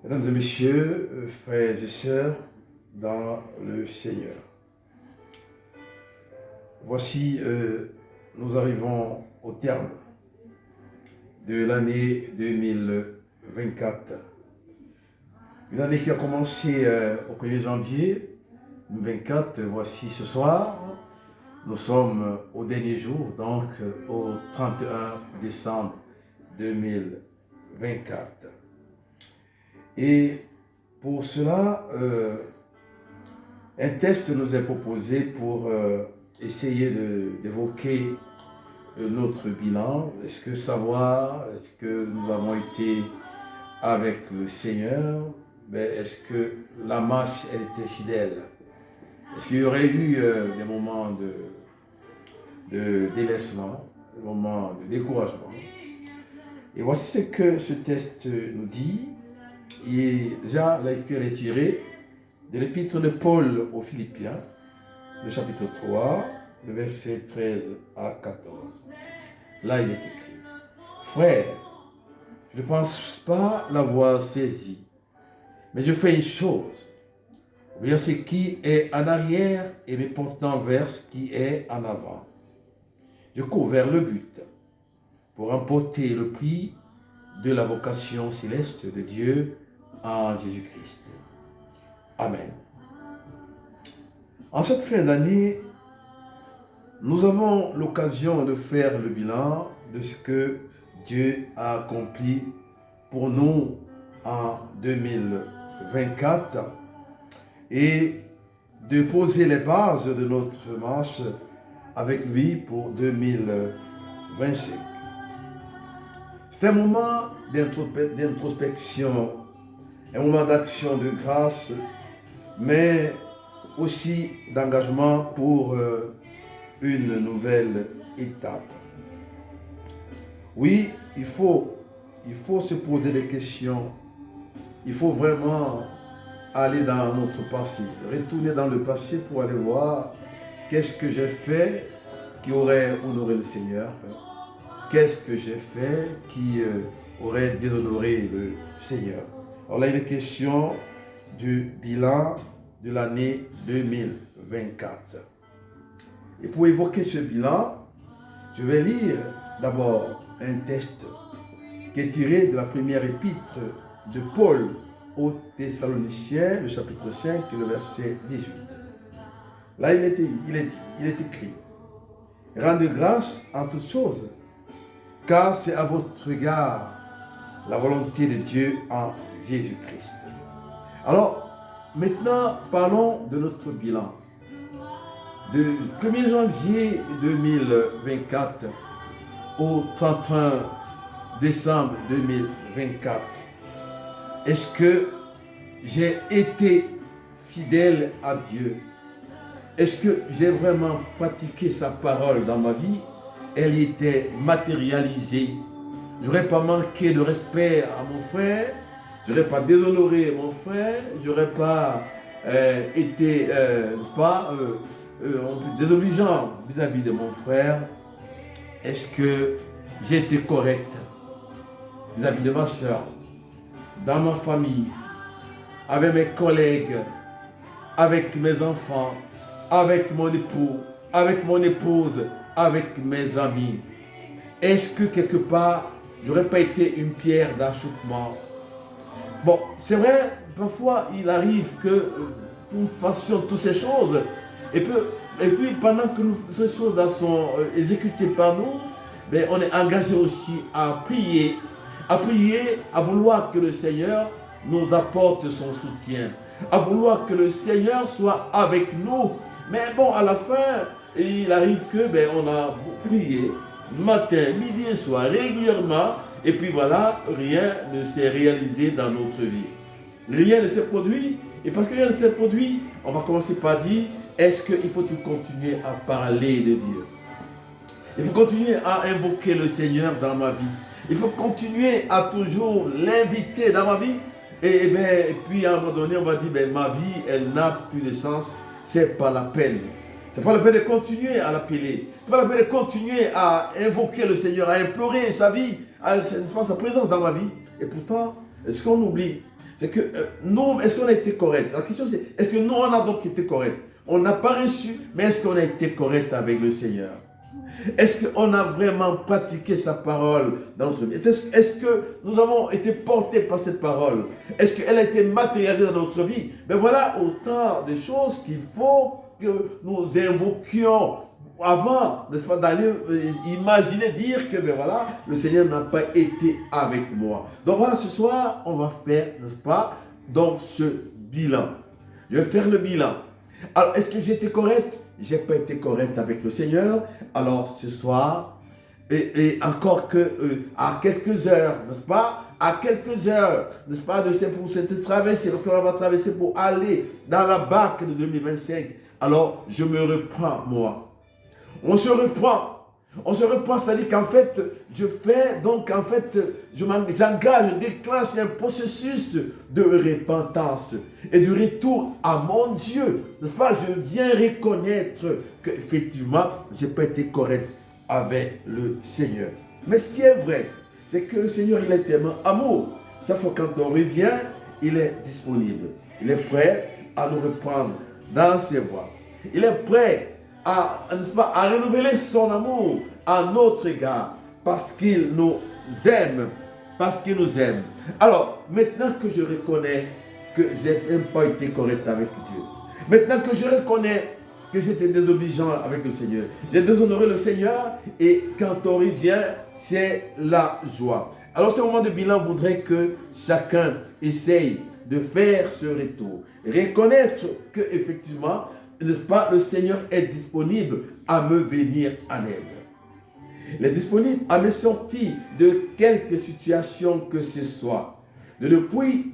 Mesdames et messieurs, frères et sœurs dans le Seigneur, voici, nous arrivons au terme de l'année 2024. Une année qui a commencé au 1er janvier 2024. Voici ce soir, nous sommes au dernier jour, donc au 31 décembre 2024. Et pour cela, un test nous est proposé pour essayer d'évoquer notre bilan. Est-ce que nous avons été avec le Seigneur? Est-ce que la marche, elle était fidèle? Est-ce qu'il y aurait eu des moments de délaissement, des moments de découragement? Et voici ce que ce test nous dit. Et déjà, la lecture est tirée de l'épître de Paul aux Philippiens, le chapitre 3, le verset 13 à 14. Là, il est écrit: Frères, je ne pense pas l'avoir saisi, mais je fais une chose, oubliant ce qui est en arrière et me portant vers ce qui est en avant. Je cours vers le but pour remporter le prix de la vocation céleste de Dieu en Jésus-Christ. Amen. En cette fin d'année, nous avons l'occasion de faire le bilan de ce que Dieu a accompli pour nous en 2024 et de poser les bases de notre marche avec lui pour 2025. C'est un moment d'introspection, un moment d'action de grâce, mais aussi d'engagement pour une nouvelle étape. Oui, il faut se poser des questions. Il faut vraiment aller dans notre passé, retourner dans le passé pour aller voir qu'est-ce que j'ai fait qui aurait honoré le Seigneur, qu'est-ce que j'ai fait qui aurait déshonoré le Seigneur. Alors là, il est question du bilan de l'année 2024. Et pour évoquer ce bilan, je vais lire d'abord un texte qui est tiré de la première épître de Paul aux Thessaloniciens, le chapitre 5, le verset 18. Là, il est écrit: Rendez grâce en toutes choses, car c'est à votre égard la volonté de Dieu en Jésus-Christ. Alors, maintenant, parlons de notre bilan. Du 1er janvier 2024 au 31 décembre 2024, est-ce que j'ai été fidèle à Dieu? Est-ce que j'ai vraiment pratiqué sa parole dans ma vie? Elle était matérialisée. Je n'aurais pas manqué de respect à mon frère, je n'aurais pas déshonoré mon frère, je n'aurais pas été, désobligeant vis-à-vis de mon frère. Est-ce que j'ai été correct vis-à-vis de ma soeur, dans ma famille, avec mes collègues, avec mes enfants, avec mon époux, avec mon épouse, avec mes amis? Est-ce que quelque part, je n'aurais pas été une pierre d'achoppement? Bon, c'est vrai, parfois il arrive que nous fassions toutes ces choses, et puis pendant que ces choses-là sont exécutées par nous, on est engagé aussi à prier, à vouloir que le Seigneur nous apporte son soutien, à vouloir que le Seigneur soit avec nous. Mais bon, à la fin, il arrive que on a prié matin, midi et soir régulièrement, et puis voilà, rien ne s'est réalisé dans notre vie. Rien ne s'est produit, et parce que rien ne s'est produit, on va commencer par dire: est-ce qu'il faut continuer à parler de Dieu? Il faut continuer à invoquer le Seigneur dans ma vie. Il faut continuer à toujours l'inviter dans ma vie. Et puis à un moment donné, on va dire: ma vie, elle n'a plus de sens, c'est pas la peine. C'est pas la peine de continuer à l'appeler. C'est pas la peine de continuer à invoquer le Seigneur, à implorer sa vie, sa présence dans ma vie. Et pourtant, ce qu'on oublie, c'est que nous, est-ce qu'on a été correct? La question c'est, est-ce que nous, on a donc été correct? On n'a pas reçu, mais est-ce qu'on a été correct avec le Seigneur? Est-ce qu'on a vraiment pratiqué sa parole dans notre vie? Est-ce que nous avons été portés par cette parole? Est-ce qu'elle a été matérialisée dans notre vie? Mais voilà autant de choses qu'il faut que nous invoquions avant, n'est-ce pas, d'aller imaginer, dire que ben voilà, le Seigneur n'a pas été avec moi. Donc voilà, ce soir, on va faire, n'est-ce pas, donc ce bilan. Je vais faire le bilan. Alors, est-ce que j'ai été correct? Je n'ai pas été correct avec le Seigneur. Alors, ce soir, et encore que à quelques heures, n'est-ce pas? À quelques heures, n'est-ce pas, de cette traversée, lorsqu'on va traverser pour aller dans la barque de 2025, alors je me reprends, moi. On se reprend. On se reprend, c'est-à-dire qu'en fait, je fais, donc en fait, j'engage, je déclenche un processus de repentance et de retour à mon Dieu. N'est-ce pas? Je viens reconnaître qu'effectivement, je n'ai pas été correct avec le Seigneur. Mais ce qui est vrai, c'est que le Seigneur, il est tellement amour. Ça fait quand on revient, il est disponible. Il est prêt à nous reprendre dans ses bras. Il est prêt n'est-ce pas, à renouveler son amour à notre égard, parce qu'il nous aime, Alors, maintenant que je reconnais que je n'ai même pas été correct avec Dieu, maintenant que je reconnais que j'étais désobéissant avec le Seigneur, j'ai déshonoré le Seigneur, et quand on revient, c'est la joie. Alors, ce moment de bilan voudrait que chacun essaye de faire ce retour, reconnaître que effectivement, n'est-ce pas, le Seigneur est disponible à me venir en aide. Il est disponible à me sortir de quelque situation que ce soit. Depuis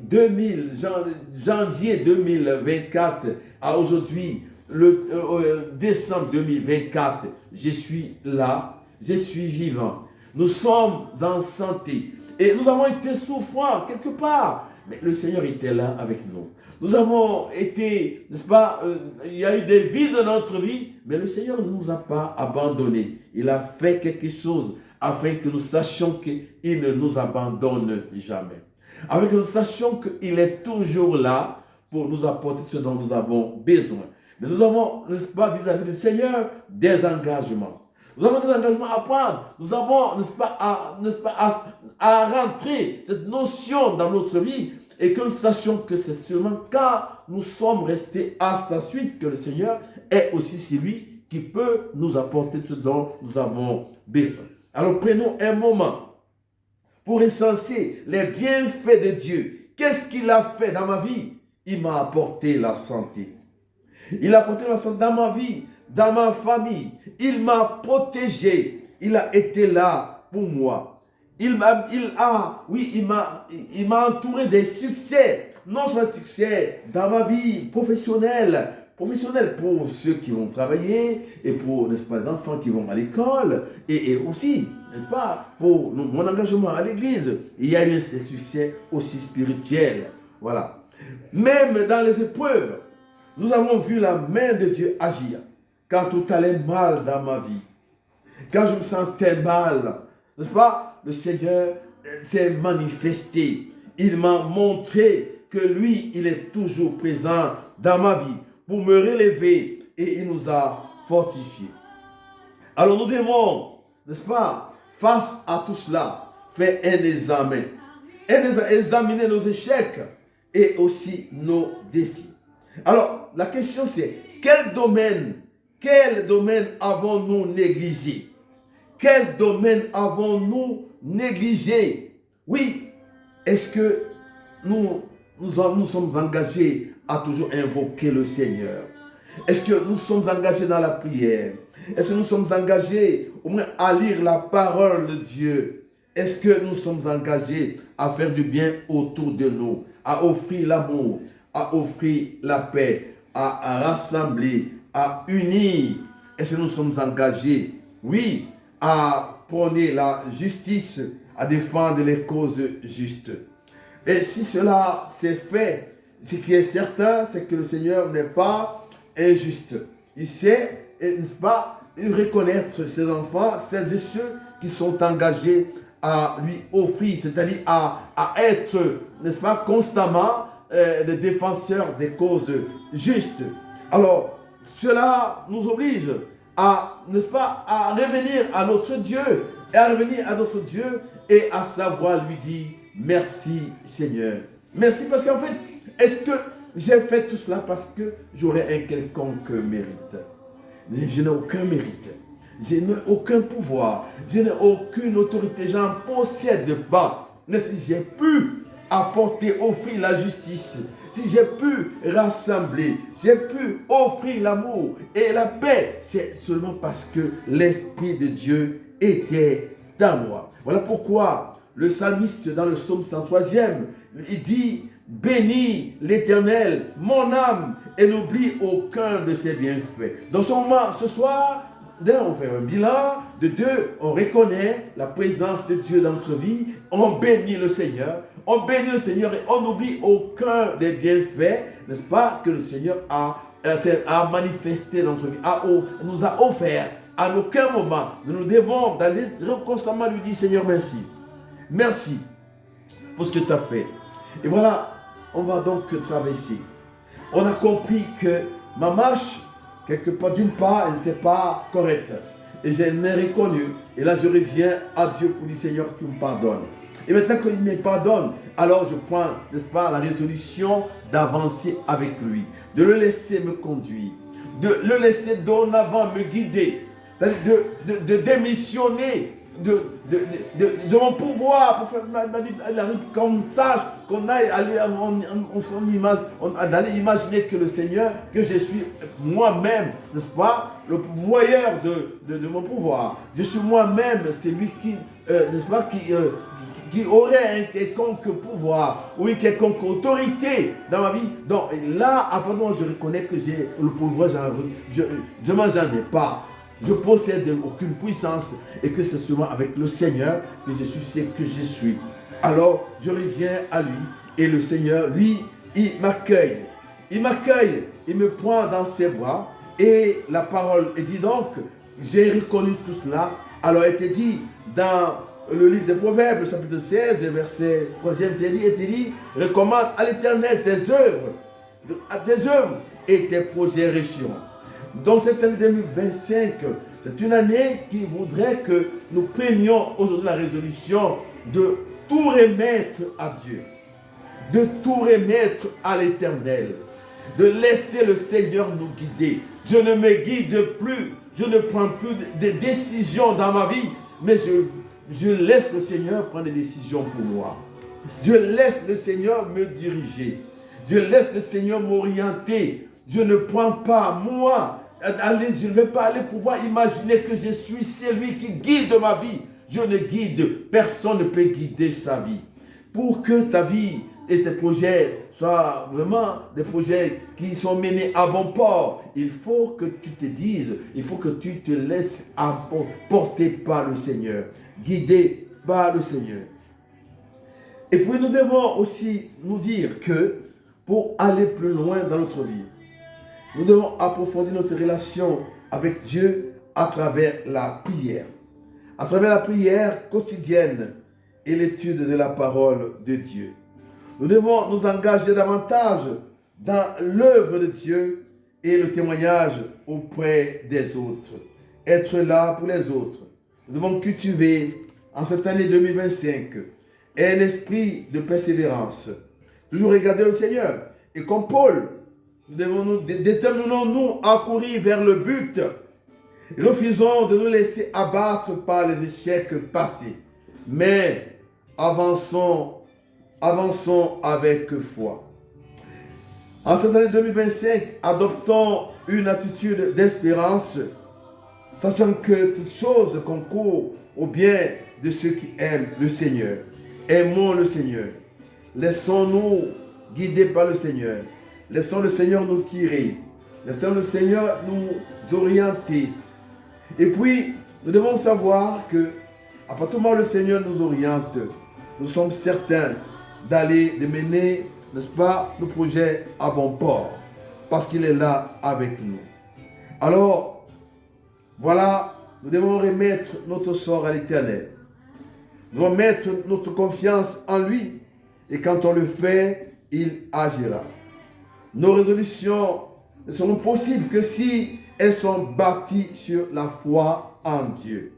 janvier 2024 à aujourd'hui, le décembre 2024, je suis là, je suis vivant. Nous sommes en santé et nous avons été souffrants quelque part, mais le Seigneur était là avec nous. Nous avons été, n'est-ce pas, il y a eu des vies de notre vie, mais le Seigneur ne nous a pas abandonnés. Il a fait quelque chose afin que nous sachions qu'il ne nous abandonne jamais. Afin que nous sachions qu'il est toujours là pour nous apporter ce dont nous avons besoin. Mais nous avons, n'est-ce pas, vis-à-vis du Seigneur, des engagements. Nous avons des engagements à prendre. Nous avons, n'est-ce pas, à rentrer cette notion dans notre vie. Et que nous sachions que c'est seulement quand nous sommes restés à sa suite que le Seigneur est aussi celui qui peut nous apporter ce dont nous avons besoin. Alors prenons un moment pour recenser les bienfaits de Dieu. Qu'est-ce qu'il a fait dans ma vie? Il m'a apporté la santé. Il a apporté la santé dans ma vie, dans ma famille. Il m'a protégé. Il a été là pour moi. Il m'a entouré des succès, non seulement succès dans ma vie professionnelle pour ceux qui vont travailler et pour, n'est-ce pas, les enfants qui vont à l'école et aussi, n'est-ce pas, pour mon engagement à l'église. Il y a eu des succès aussi spirituels. Voilà. Même dans les épreuves, nous avons vu la main de Dieu agir. Quand tout allait mal dans ma vie, quand je me sentais mal, n'est-ce pas, le Seigneur s'est manifesté. Il m'a montré que lui, il est toujours présent dans ma vie pour me relever et il nous a fortifiés. Alors nous devons, n'est-ce pas, face à tout cela, faire un examen. Examiner nos échecs et aussi nos défis. Alors, la question c'est, quel domaine avons-nous négligé? Quel domaine avons-nous négligé? Oui, est-ce que nous sommes engagés à toujours invoquer le Seigneur? Est-ce que nous sommes engagés dans la prière? Est-ce que nous sommes engagés au moins à lire la parole de Dieu? Est-ce que nous sommes engagés à faire du bien autour de nous, à offrir l'amour, à offrir la paix, à rassembler, à unir? Est-ce que nous sommes engagés, oui, à prôner la justice, à défendre les causes justes? Et si cela s'est fait, ce qui est certain, c'est que le Seigneur n'est pas injuste. Il sait, n'est-ce pas, reconnaître ses enfants, celles et ceux qui sont engagés à lui offrir, c'est-à-dire à être, n'est-ce pas, constamment des défenseurs des causes justes. Alors, cela nous oblige à, n'est-ce pas, à revenir à notre Dieu, et à revenir à notre Dieu et à savoir lui dire merci Seigneur. Merci parce qu'en fait, est-ce que j'ai fait tout cela parce que j'aurais un quelconque mérite? Je n'ai aucun mérite. Je n'ai aucun pouvoir. Je n'ai aucune autorité. Je n'en possède pas. Mais si j'ai pu apporter, offrir la justice, si j'ai pu rassembler, j'ai pu offrir l'amour et la paix, c'est seulement parce que l'Esprit de Dieu était dans moi. Voilà pourquoi le psalmiste dans le psaume 103e, il dit: bénis l'Éternel, mon âme, et n'oublie aucun de ses bienfaits. Dans ce moment, ce soir, d'un, on fait un bilan, de deux, on reconnaît la présence de Dieu dans notre vie, on bénit le Seigneur et on n'oublie aucun des bienfaits, n'est-ce pas, que le Seigneur a manifesté dans notre vie, nous a offert. À aucun moment, nous devons d'aller constamment lui dire: Seigneur, merci. Merci pour ce que tu as fait. Et voilà, on va donc traverser. On a compris que ma marche, quelque part, d'une part, elle n'était pas correcte. Et je l'ai reconnu. Et là, je reviens à Dieu pour dire: Seigneur, tu me pardonnes. Et maintenant qu'il me pardonne, alors je prends, n'est-ce pas, la résolution d'avancer avec lui, de le laisser me conduire, de le laisser dorénavant me guider, de démissionner de mon pouvoir pour faire qu'on sache, qu'on aille d'aller imaginer que le Seigneur, que je suis moi-même, n'est-ce pas, le pourvoyeur de mon pouvoir. Je suis moi-même celui qui, n'est-ce pas, qui aurait un quelconque pouvoir ou une quelconque autorité dans ma vie. Donc là, après je reconnais que j'ai le pouvoir, je m'en ai pas. Je possède aucune puissance et que c'est seulement avec le Seigneur que je suis ce que je suis. Alors, je reviens à lui et le Seigneur, lui, il m'accueille. Il m'accueille, il me prend dans ses bras et la parole est dit donc, j'ai reconnu tout cela. Alors, il était dit dans le livre des Proverbes, chapitre 16, verset 3e, il était dit, recommande à l'Éternel tes œuvres et tes projets réussiront. Donc cette année 2025, c'est une année qui voudrait que nous prenions aujourd'hui la résolution de tout remettre à Dieu, de tout remettre à l'Éternel, de laisser le Seigneur nous guider. Je ne me guide plus, je ne prends plus de décisions dans ma vie, mais je laisse le Seigneur prendre des décisions pour moi. Je laisse le Seigneur me diriger, je laisse le Seigneur m'orienter. Je ne prends pas, moi, je ne vais pas aller pouvoir imaginer que je suis celui qui guide ma vie. Je ne guide, personne ne peut guider sa vie. Pour que ta vie et tes projets soient vraiment des projets qui sont menés à bon port, il faut que tu te dises, il faut que tu te laisses porter par le Seigneur, guidé par le Seigneur. Et puis nous devons aussi nous dire que pour aller plus loin dans notre vie, nous devons approfondir notre relation avec Dieu à travers la prière. À travers la prière quotidienne et l'étude de la parole de Dieu. Nous devons nous engager davantage dans l'œuvre de Dieu et le témoignage auprès des autres. Être là pour les autres. Nous devons cultiver en cette année 2025 un esprit de persévérance. Toujours regarder le Seigneur. Et comme Paul, déterminons-nous à courir vers le but. Refusons de nous laisser abattre par les échecs passés. Mais avançons avec foi. En cette année 2025, adoptons une attitude d'espérance, sachant que toute chose concourt au bien de ceux qui aiment le Seigneur. Aimons le Seigneur. Laissons-nous guider par le Seigneur. Laissons le Seigneur nous tirer. Laissons le Seigneur nous orienter. Et puis, nous devons savoir que, à partir du moment où le Seigneur nous oriente, nous sommes certains de mener, n'est-ce pas, nos projets à bon port. Parce qu'il est là avec nous. Alors, voilà, nous devons remettre notre sort à l'Éternel. Nous devons mettre notre confiance en lui. Et quand on le fait, il agira. Nos résolutions ne seront possibles que si elles sont bâties sur la foi en Dieu.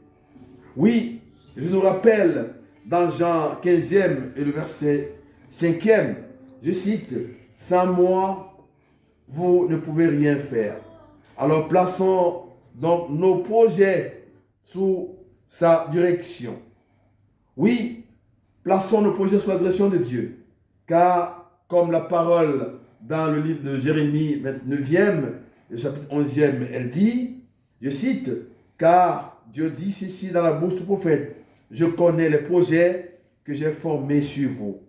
Oui, je nous rappelle dans Jean 15e et le verset 5e, je cite, « Sans moi, vous ne pouvez rien faire. » Alors plaçons donc nos projets sous sa direction. Oui, plaçons nos projets sous la direction de Dieu. Car, comme la parole dans le livre de Jérémie 29e, le chapitre 11e, elle dit, je cite, « Car Dieu dit ceci dans la bouche du prophète, je connais les projets que j'ai formés sur vous.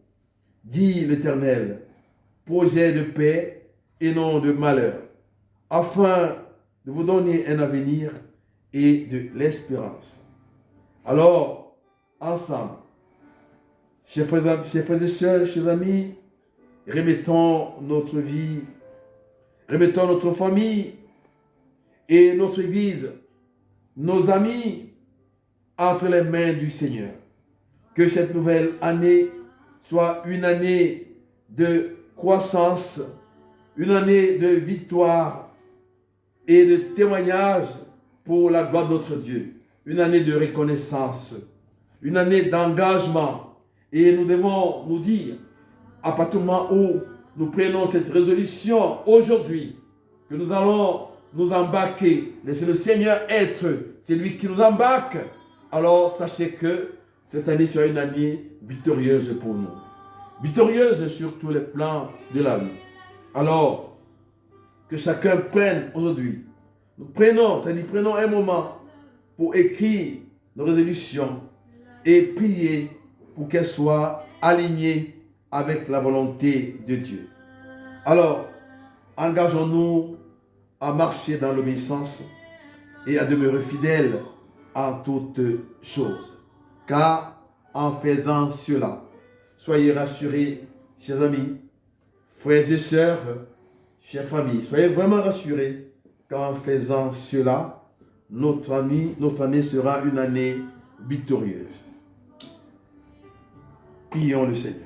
Dit l'Éternel, projet de paix et non de malheur, afin de vous donner un avenir et de l'espérance. » Alors, ensemble, chers frères et sœurs, chers amis, remettons notre vie, remettons notre famille et notre Église, nos amis, entre les mains du Seigneur. Que cette nouvelle année soit une année de croissance, une année de victoire et de témoignage pour la gloire de notre Dieu. Une année de reconnaissance, une année d'engagement. Et nous devons nous dire, à partir du moment où nous prenons cette résolution aujourd'hui, que nous allons nous embarquer, laisser le Seigneur être celui qui nous embarque, alors sachez que cette année sera une année victorieuse pour nous. Victorieuse sur tous les plans de la vie. Alors, que chacun prenne aujourd'hui, prenons un moment pour écrire nos résolutions et prier pour qu'elles soient alignées avec la volonté de Dieu. Alors, engageons-nous à marcher dans l'obéissance et à demeurer fidèles en toutes choses. Car en faisant cela, soyez rassurés, chers amis, frères et sœurs, chères familles, soyez vraiment rassurés qu'en faisant cela, notre année sera une année victorieuse. Prions le Seigneur.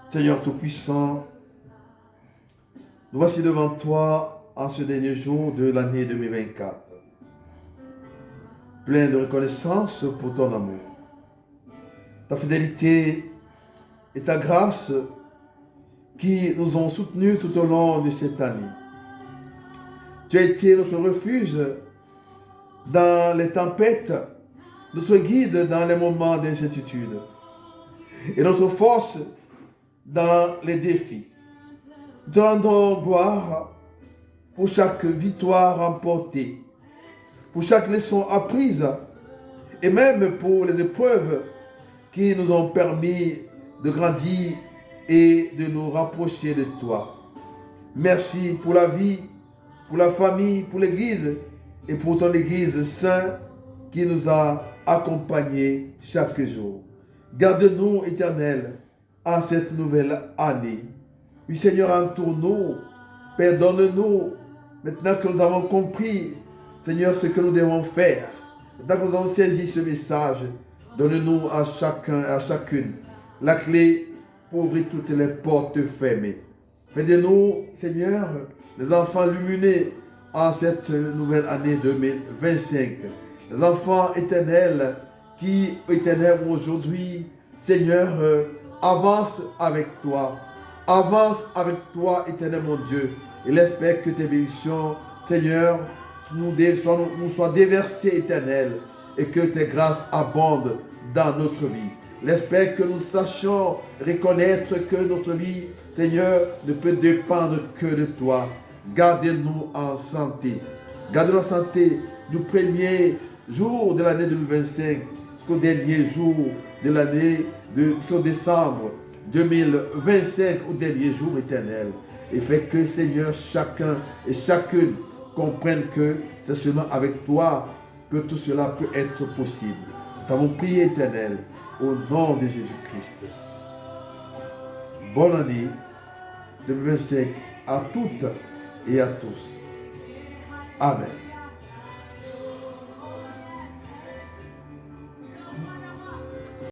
Seigneur Tout-Puissant, nous voici devant toi en ce dernier jour de l'année 2024. Plein de reconnaissance pour ton amour, ta fidélité et ta grâce qui nous ont soutenus tout au long de cette année. Tu as été notre refuge dans les tempêtes, notre guide dans les moments d'incertitude et notre force dans les défis. Nous te rendons gloire pour chaque victoire remportée, pour chaque leçon apprise et même pour les épreuves qui nous ont permis de grandir et de nous rapprocher de toi. Merci pour la vie, pour la famille, pour l'Église et pour ton Église sainte qui nous a accompagnés chaque jour. Garde-nous, Éternel, en cette nouvelle année. Oui, Seigneur, entoure-nous, pardonne-nous, maintenant que nous avons compris, Seigneur, ce que nous devons faire. Maintenant que nous avons saisi ce message, donne-nous à chacun, à chacune, la clé pour ouvrir toutes les portes fermées. Fais de nous, Seigneur, les enfants lumineux en cette nouvelle année 2025. Les enfants éternels qui, éternels, aujourd'hui, Seigneur, avance avec toi. Avance avec toi, éternel mon Dieu. Il espère que tes bénédictions, Seigneur, nous soient déversées, éternel, et que tes grâces abondent dans notre vie. Il espère que nous sachions reconnaître que notre vie, Seigneur, ne peut dépendre que de toi. Gardez-nous en santé. Gardez-nous en santé du premier jour de l'année 2025 jusqu'au dernier jour de l'année de décembre 2025, au dernier jour éternel. Et fait que, Seigneur, chacun et chacune comprennent que c'est seulement avec toi que tout cela peut être possible. Nous avons prié, éternel, au nom de Jésus-Christ. Bonne année 2025 à toutes et à tous. Amen.